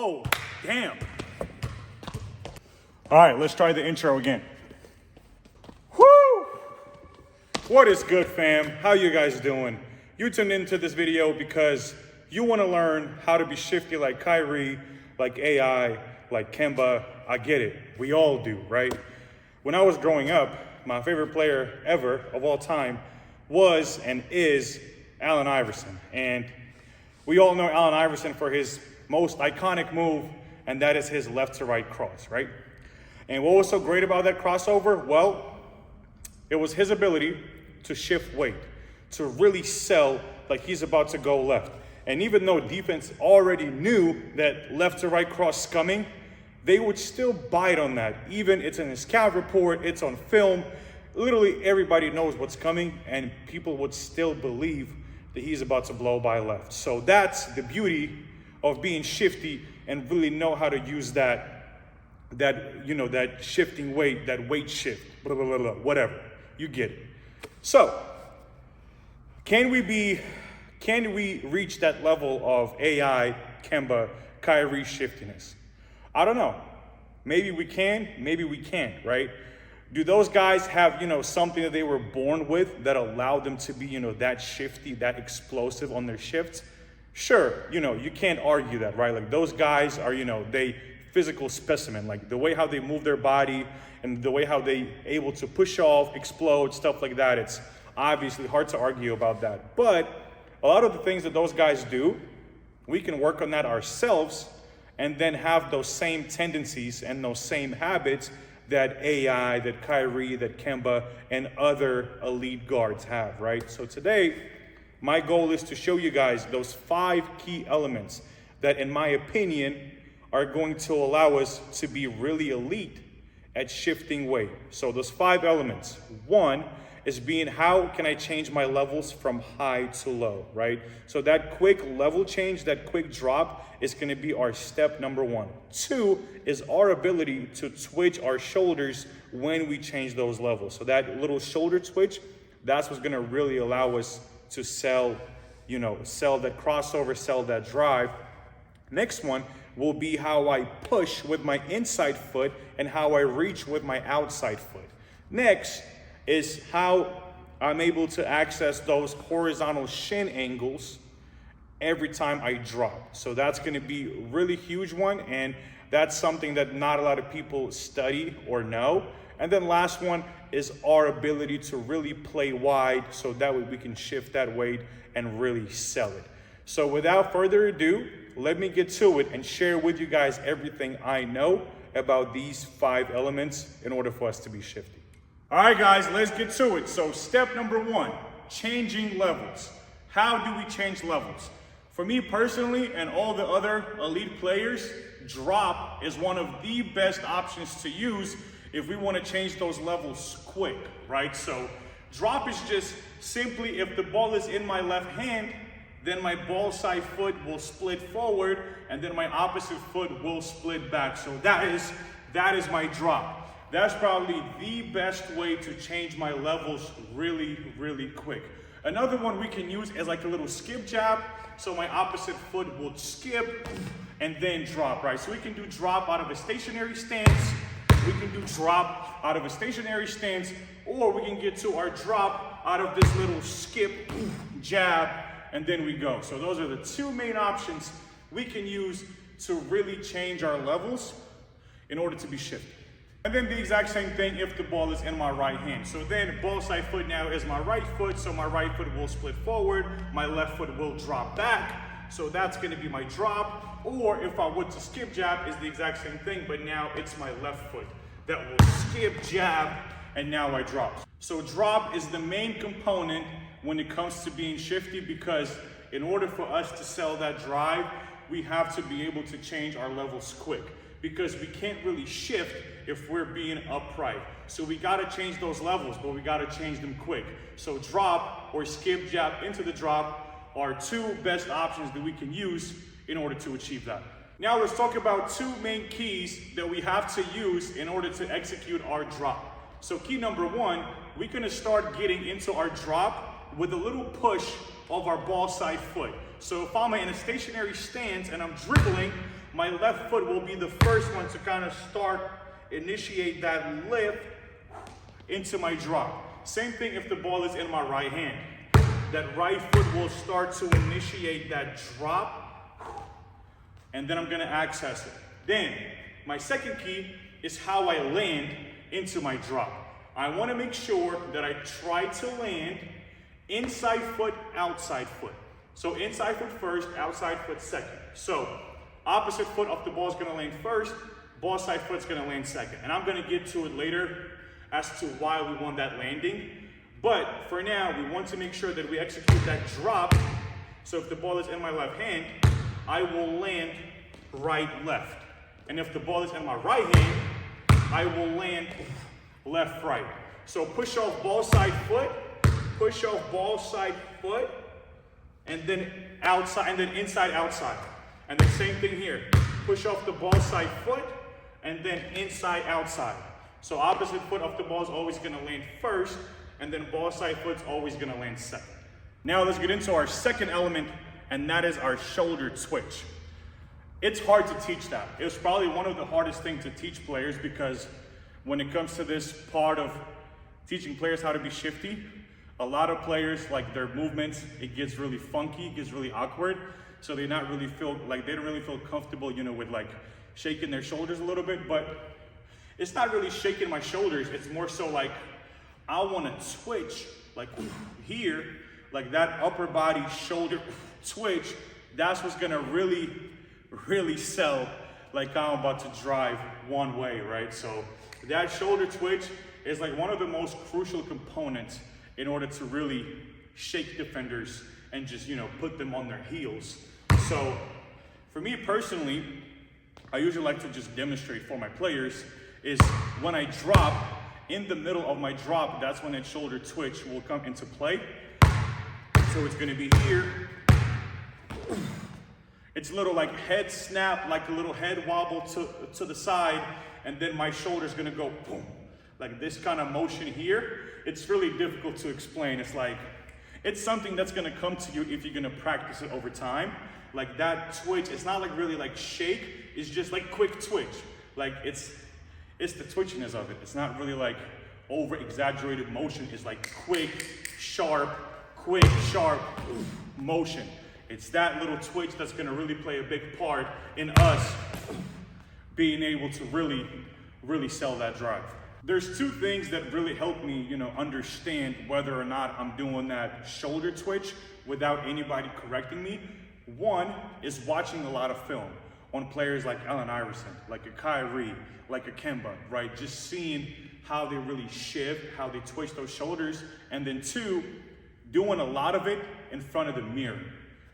Oh, damn. All right, let's try the intro again. Woo! What is good, fam? How you guys doing? You tuned into this video because you want to learn how to be shifty like Kyrie, like AI, like Kemba. I get it. We all do, right? When I was growing up, my favorite player ever of all time was and is Allen Iverson. And we all know Allen Iverson for his most iconic move, and that is his left to right cross, right? And what was so great about that crossover? Well, it was his ability to shift weight, to really sell like he's about to go left. And even though defense already knew that left to right cross coming, they would still bite on that. Even it's in his scout report, it's on film. Literally everybody knows what's coming, and people would still believe that he's about to blow by left. So that's the beauty of being shifty and really know how to use that shifting weight, that weight shift, blah, blah, blah, blah, whatever. You get it. So, can we reach that level of AI, Kemba, Kyrie shiftiness? I don't know. Maybe we can, maybe we can't, right? Do those guys have, something that they were born with that allowed them to be, that shifty, that explosive on their shifts? Sure, you can't argue that, right? Like those guys are, they physical specimen, like the way how they move their body and the way how they able to push off, explode, stuff like that. It's obviously hard to argue about that. But a lot of the things that those guys do, we can work on that ourselves and then have those same tendencies and those same habits that AI, that Kyrie, that Kemba, and other elite guards have, right? So today, my goal is to show you guys those 5 key elements that, in my opinion, are going to allow us to be really elite at shifting weight. So those 5 elements. 1 is being, how can I change my levels from high to low, right? So that quick level change, that quick drop is gonna be our step number 1. 2 is our ability to twitch our shoulders when we change those levels. So that little shoulder twitch, that's what's gonna really allow us to sell that crossover, sell that drive. Next one will be how I push with my inside foot and how I reach with my outside foot. Next is how I'm able to access those horizontal shin angles every time I drop. So that's gonna be a really huge one, and that's something that not a lot of people study or know. And then last one is our ability to really play wide so that way we can shift that weight and really sell it. So without further ado, let me get to it and share with you guys everything I know about these 5 elements in order for us to be shifty. All right, guys, let's get to it. So step number 1, changing levels. How do we change levels? For me personally and all the other elite players, drop is one of the best options to use if we want to change those levels quick, right? So drop is just simply, if the ball is in my left hand, then my ball side foot will split forward and then my opposite foot will split back. So that is my drop. That's probably the best way to change my levels really, really quick. Another one we can use is like a little skip jab. So my opposite foot will skip and then drop, right? So we can do drop out of a stationary stance. We can do drop out of a stationary stance, or we can get to our drop out of this little skip, jab, and then we go. So those are the 2 main options we can use to really change our levels in order to be shifty. And then the exact same thing if the ball is in my right hand. So then ball side foot now is my right foot, so my right foot will split forward, my left foot will drop back. So that's gonna be my drop. Or if I would to skip jab, is the exact same thing, but now it's my left foot that will skip jab, and now I drop. So drop is the main component when it comes to being shifty, because in order for us to sell that drive, we have to be able to change our levels quick, because we can't really shift if we're being upright. So we gotta change those levels, but we gotta change them quick. So drop or skip jab into the drop are 2 best options that we can use in order to achieve that. Now let's talk about 2 main keys that we have to use in order to execute our drop. So key number 1, we're gonna start getting into our drop with a little push of our ball side foot. So if I'm in a stationary stance and I'm dribbling, my left foot will be the first one to kind of initiate that lift into my drop. Same thing if the ball is in my right hand. That right foot will start to initiate that drop, and then I'm gonna access it. Then, my second key is how I land into my drop. I wanna make sure that I try to land inside foot, outside foot. So inside foot first, outside foot second. So opposite foot of the ball is gonna land first, ball side foot's gonna land second. And I'm gonna get to it later as to why we want that landing. But for now, we want to make sure that we execute that drop. So if the ball is in my left hand, I will land right, left. And if the ball is in my right hand, I will land left, right. So push off ball side foot, push off ball side foot, and then outside, and then inside, outside. And the same thing here. Push off the ball side foot, and then inside, outside. So opposite foot of the ball is always gonna land first, and then ball side foot's always gonna land second. Now let's get into our second element, and that is our shoulder twitch. It's hard to teach that. It was probably one of the hardest things to teach players, because when it comes to this part of teaching players how to be shifty, a lot of players, like their movements, it gets really funky, it gets really awkward. So they don't really feel comfortable, you know, with like shaking their shoulders a little bit. But it's not really shaking my shoulders. It's more so like, I want to twitch like here, like that upper body shoulder twitch. That's what's gonna really sell like I'm about to drive one way, right? So that shoulder twitch is like one of the most crucial components in order to really shake defenders and just, you know, put them on their heels. So for me personally, I usually like to just demonstrate for my players is when I drop, in the middle of my drop, that's when that shoulder twitch will come into play. So it's gonna be here. It's a little like head snap, like a little head wobble to the side, and then my shoulder's gonna go boom. Like this kind of motion here. It's really difficult to explain. It's like, it's something that's gonna come to you if you're gonna practice it over time. Like that twitch, it's not like really like shake, it's just like quick twitch. Like it's the twitchiness of it. It's not really like over exaggerated motion. It's like quick, sharp motion. It's that little twitch that's gonna really play a big part in us being able to really sell that drive. There's two things that really help me, you know, understand whether or not I'm doing that shoulder twitch without anybody correcting me. One is watching a lot of film on players like Allen Iverson, like a Kyrie, like a Kemba, right? Just seeing how they really shift, how they twitch those shoulders. And then two, doing a lot of it in front of the mirror.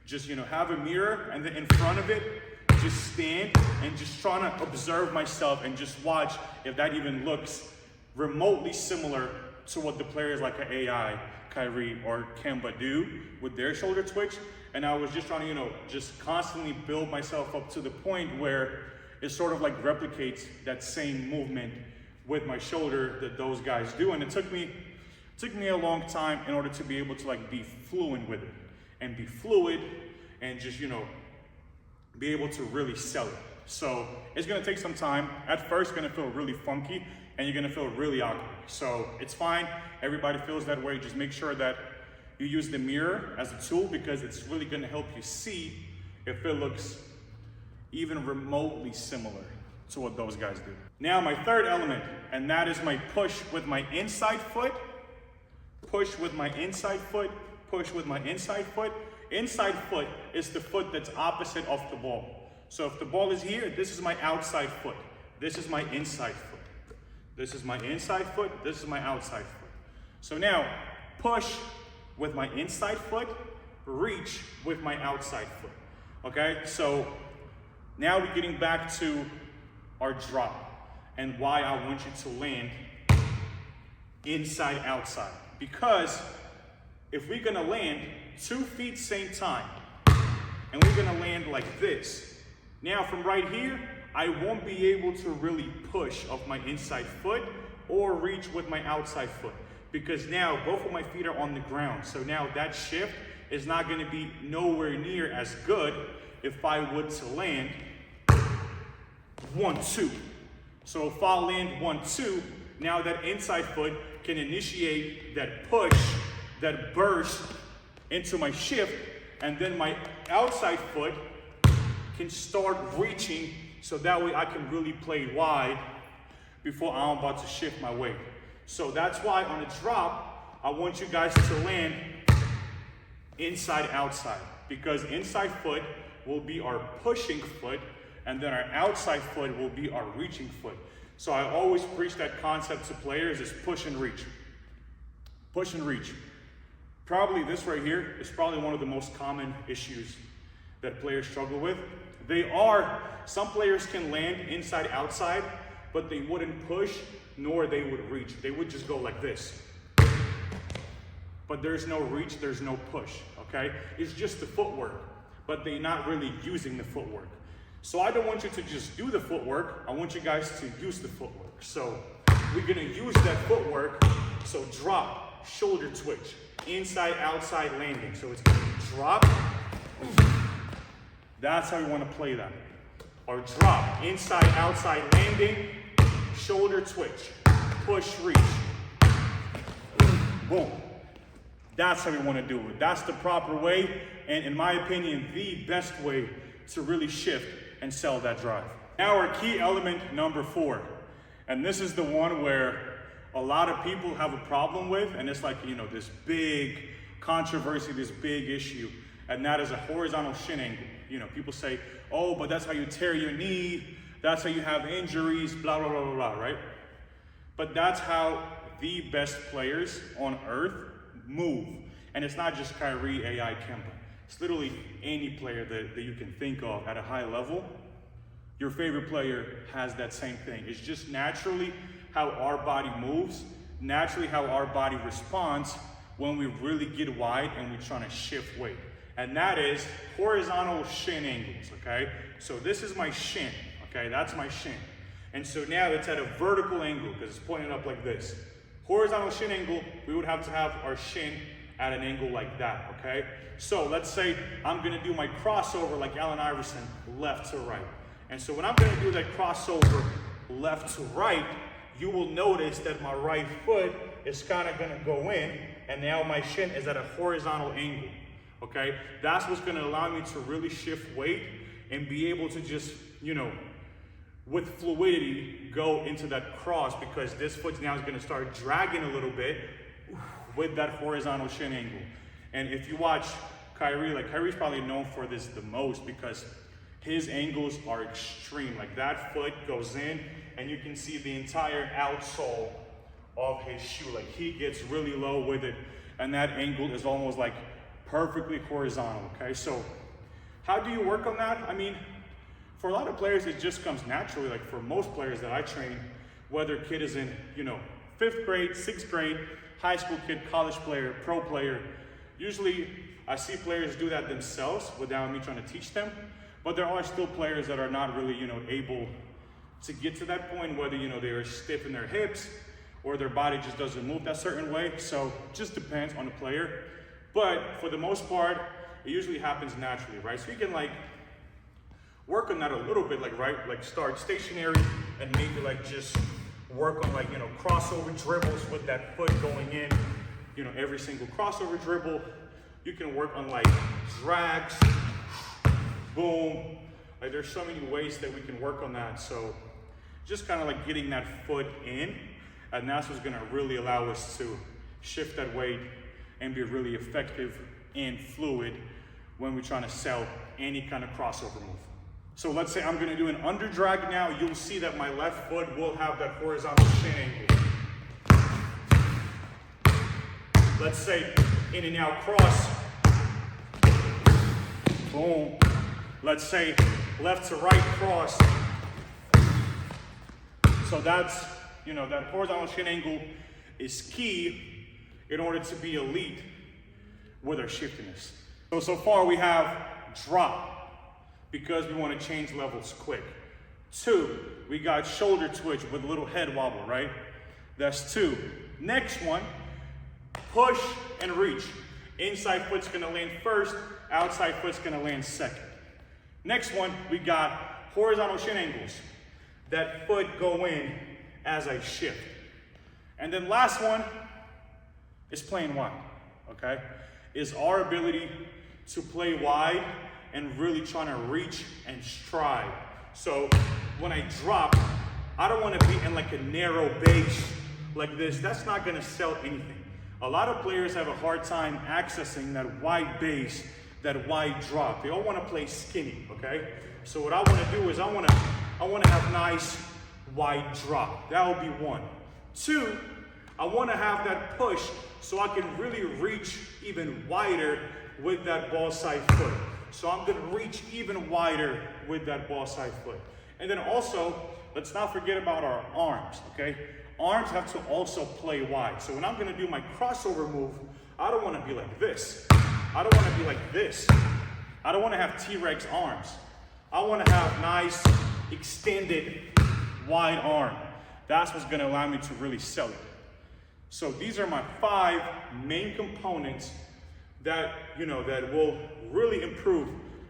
Just, you know, have a mirror and then in front of it, just stand and just trying to observe myself and just watch if that even looks remotely similar to what the players like an AI, Kyrie or Kemba do with their shoulder twitch. And I was just trying to, you know, just constantly build myself up to the point where it sort of like replicates that same movement with my shoulder that those guys do. And it took me a long time in order to be able to like be fluent with it and be fluid and just, you know, be able to really sell it. So it's gonna take some time. At first, it's gonna feel really funky and you're gonna feel really awkward. So it's fine, everybody feels that way. Just make sure that you use the mirror as a tool because it's really gonna help you see if it looks even remotely similar to what those guys do. Now my third element, and that is my push with my inside foot, push with my inside foot, push with my inside foot. Inside foot is the foot that's opposite of the ball. So if the ball is here, this is my outside foot. This is my inside foot. This is my inside foot, this is my outside foot. So now, push with my inside foot, reach with my outside foot. Okay, so now we're getting back to our drop and why I want you to land inside, outside. Because if we're gonna land 2 feet same time, and we're gonna land like this, now from right here, I won't be able to really push off my inside foot or reach with my outside foot because now both of my feet are on the ground. So now that shift is not gonna be nowhere near as good if I would to land 1-2. So if I land 1-2, now that inside foot can initiate that push, that burst into my shift, and then my outside foot can start reaching, so that way I can really play wide before I'm about to shift my weight. So that's why on a drop, I want you guys to land inside outside, because inside foot will be our pushing foot, and then our outside foot will be our reaching foot. So I always preach that concept to players is push and reach. Push and reach. Probably this right here is probably one of the most common issues that players struggle with. Some players can land inside outside, but they wouldn't push nor they would reach. They would just go like this. But there's no reach, there's no push, okay? It's just the footwork, but they're not really using the footwork. So I don't want you to just do the footwork, I want you guys to use the footwork. So we're gonna use that footwork, so drop, shoulder twitch, inside, outside landing. So it's gonna be drop, that's how we wanna play that. Or drop, inside, outside landing, shoulder twitch, push, reach, boom. That's how we wanna do it. That's the proper way, and in my opinion, the best way to really shift and sell that drive. Now our key element number 4, and this is the one where a lot of people have a problem with, and it's like, you know, this big controversy, this big issue, and that is a horizontal shin angle. You know, people say, oh, but that's how you tear your knee, that's how you have injuries, blah, blah, blah, blah, blah, right? But that's how the best players on earth move. And it's not just Kyrie, AI, Kemba. It's literally any player that you can think of at a high level. Your favorite player has that same thing. It's just naturally how our body moves, naturally how our body responds when we really get wide and we're trying to shift weight. And that is horizontal shin angles, okay? So this is my shin, okay? That's my shin. And so now it's at a vertical angle because it's pointing up like this. Horizontal shin angle, we would have to have our shin at an angle like that, okay? So let's say I'm gonna do my crossover like Allen Iverson, left to right. And so when I'm gonna do that crossover left to right, you will notice that my right foot is kind of gonna go in, and now my shin is at a horizontal angle, okay? That's what's gonna allow me to really shift weight and be able to just, you know, with fluidity, go into that cross, because this foot now is gonna start dragging a little bit with that horizontal shin angle. And if you watch Kyrie, like Kyrie's probably known for this the most because his angles are extreme. Like that foot goes in and you can see the entire outsole of his shoe. Like he gets really low with it, and that angle is almost like perfectly horizontal, okay? So how do you work on that? I mean, for a lot of players, it just comes naturally. Like for most players that I train, whether a kid is in, you know, 5th grade, 6th grade, high school kid, college player, pro player, usually I see players do that themselves without me trying to teach them. But there are still players that are not really, you know, able to get to that point, whether, you know, they are stiff in their hips or their body just doesn't move that certain way. So it just depends on the player. But for the most part, it usually happens naturally, right? So you can like work on that a little bit, like, right? Like start stationary and maybe like just work on like, you know, crossover dribbles with that foot going in, you know, every single crossover dribble. You can work on like drags, boom. Like there's so many ways that we can work on that. So just kind of like getting that foot in, and that's what's gonna really allow us to shift that weight and be really effective and fluid when we're trying to sell any kind of crossover move. So let's say I'm gonna do an under drag now. You'll see that my left foot will have that horizontal shin angle. Let's say in and out cross, boom. Let's say left to right cross. So that's, you know, that horizontal shin angle is key in order to be elite with our shiftiness. So far we have drop, because we want to change levels quick. 2, we got shoulder twitch with a little head wobble, right? That's 2. Next one, push and reach. Inside foot's gonna land first, outside foot's gonna land second. Next one, we got horizontal shin angles. That foot go in as I shift. And then last one is playing wide, okay? Is our ability to play wide and really trying to reach and stride. So when I drop, I don't want to be in like a narrow base like this. That's not going to sell anything. A lot of players have a hard time accessing that wide base, that wide drop. They all want to play skinny, okay? So what I want to do is I want to have nice wide drop. That would be one. Two, I want to have that push so I can really reach even wider with that ball side foot. So I'm going to reach even wider with that ball side foot. And then also, let's not forget about our arms, okay? Arms have to also play wide. So when I'm going to do my crossover move, I don't want to be like this. I don't want to be like this. I don't want to have T-Rex arms. I want to have nice, extended, wide arm. That's what's going to allow me to really sell it. So these are my 5 main components that, that will really improve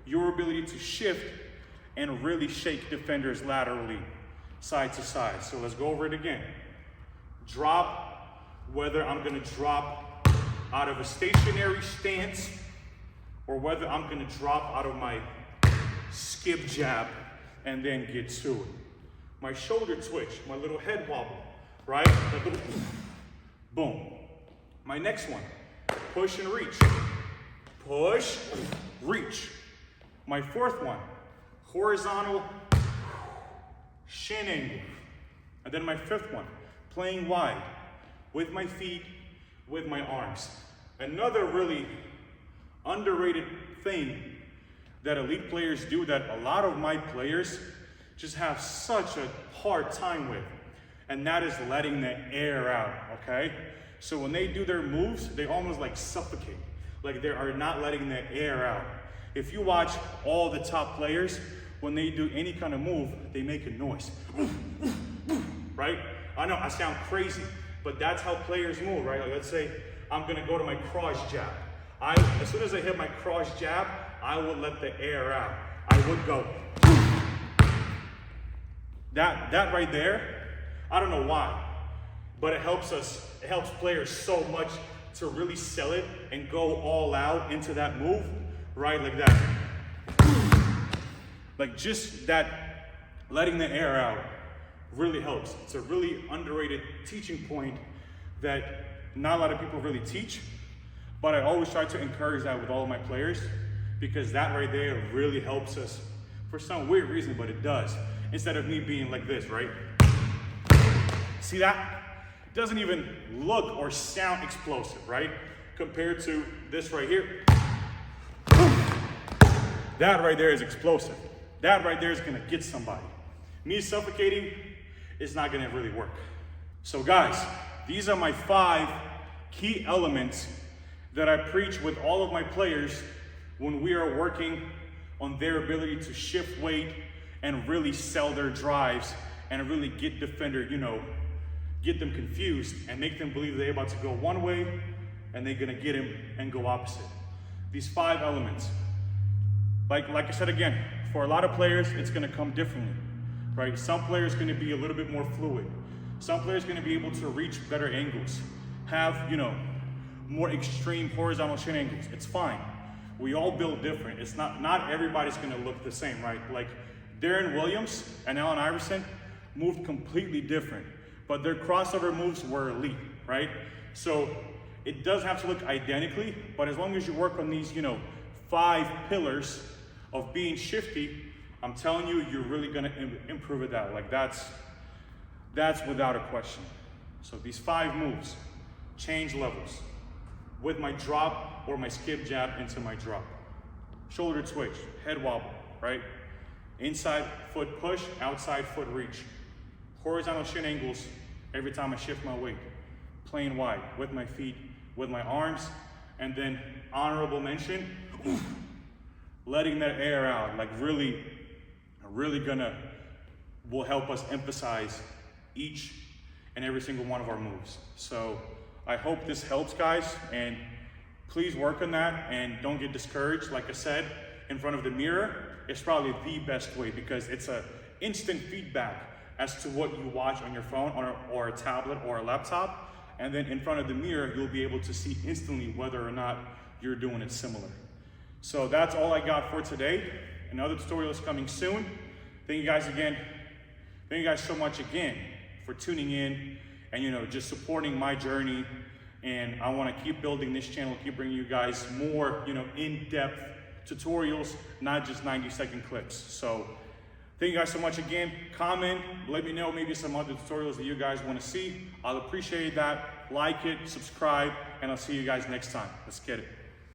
your ability to shift and really shake defenders laterally, side to side. So let's go over it again. Drop, whether I'm gonna drop out of a stationary stance or whether I'm gonna drop out of my skip jab and then get to it. My shoulder twitch, my little head wobble, right? That little boom. My next one, push and reach. Push, reach. My 4th one, horizontal shin angle. And then my 5th one, playing wide with my feet, with my arms. Another really underrated thing that elite players do that a lot of my players just have such a hard time with, and that is letting the air out, okay? So when they do their moves, they almost like suffocate. Like they are not letting the air out. If you watch all the top players, when they do any kind of move, they make a noise, right? I know I sound crazy, but that's how players move, right? Like let's say I'm gonna go to my cross jab. As soon as I hit my cross jab, I would let the air out. I would go. That right there, I don't know why, but it helps players so much to really sell it and go all out into that move, right? Like that. Like just that letting the air out really helps. It's a really underrated teaching point that not a lot of people really teach, but I always try to encourage that with all of my players because that right there really helps us for some weird reason, but it does. Instead of me being like this, right? See that? It doesn't even look or sound explosive, right? Compared to this right here. That right there is explosive. That right there is gonna get somebody. Me suffocating is not gonna really work. So guys, these are my 5 key elements that I preach with all of my players when we are working on their ability to shift weight and really sell their drives and really get defender, get them confused and make them believe they're about to go one way and they're gonna get him and go opposite. These 5 elements. Like I said again, for a lot of players, it's gonna come differently, right? Some players gonna be a little bit more fluid. Some players gonna be able to reach better angles, have, more extreme horizontal shin angles. It's fine. We all build different. It's not everybody's gonna look the same, right? Like Darren Williams and Allen Iverson moved completely different, but their crossover moves were elite, right? So it does have to look identically, but as long as you work on these, 5 pillars of being shifty, I'm telling you, you're really gonna improve it out. Like that's without a question. So these 5 moves, change levels with my drop or my skip jab into my drop. Shoulder twitch, head wobble, right? Inside foot push, outside foot reach. Horizontal shin angles every time I shift my weight. Playing wide with my feet, with my arms, and then honorable mention, letting that air out, like really will help us emphasize each and every single one of our moves. So I hope this helps, guys, and Please work on that and don't get discouraged. Like I said, in front of the mirror is probably the best way because it's a instant feedback as to what you watch on your phone or a tablet or a laptop. And then in front of the mirror, you'll be able to see instantly whether or not you're doing it similar. So that's all I got for today. Another tutorial is coming soon. Thank you guys again. Thank you guys so much again for tuning in and just supporting my journey. And I want to keep building this channel, keep bringing you guys more, in-depth tutorials, not just 90-second clips. So thank you guys so much again. Comment, let me know maybe some other tutorials that you guys want to see. I'll appreciate that. Like it, subscribe, and I'll see you guys next time. Let's get it.